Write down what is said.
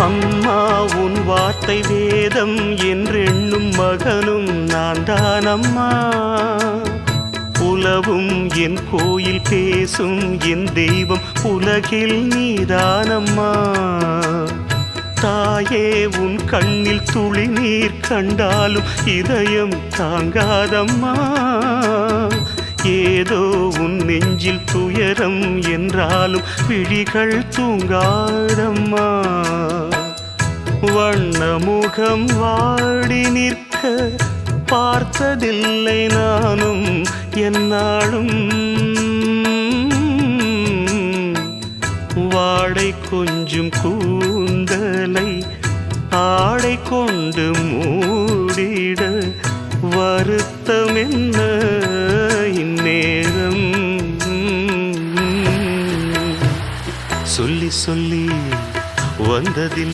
அம்மா உன் வார்த்தை வேதம் என்றெண்ணும் மகனும் நான் தானம்மா. உலவும் என் கோயில் பேசும் என் தெய்வம் உலகில் நீதானம்மா. தாயே உன் கண்ணில் துளி நீர் கண்டாலும் இதயம் தாங்காதம்மா. ஏதோ உன் நெஞ்சில் துயரம் என்றாலும் விழிகள் தூங்காதம்மா. வண்ணமுகம் வாடி நிற்க பார்த்ததில்லை நானும் என்னாலும். வாடை கொஞ்சம் கூந்தலை ஆடை கொண்டு மூடிட வருத்தம் என்ன இந்நேரம். சொல்லி சொல்லி வந்ததில்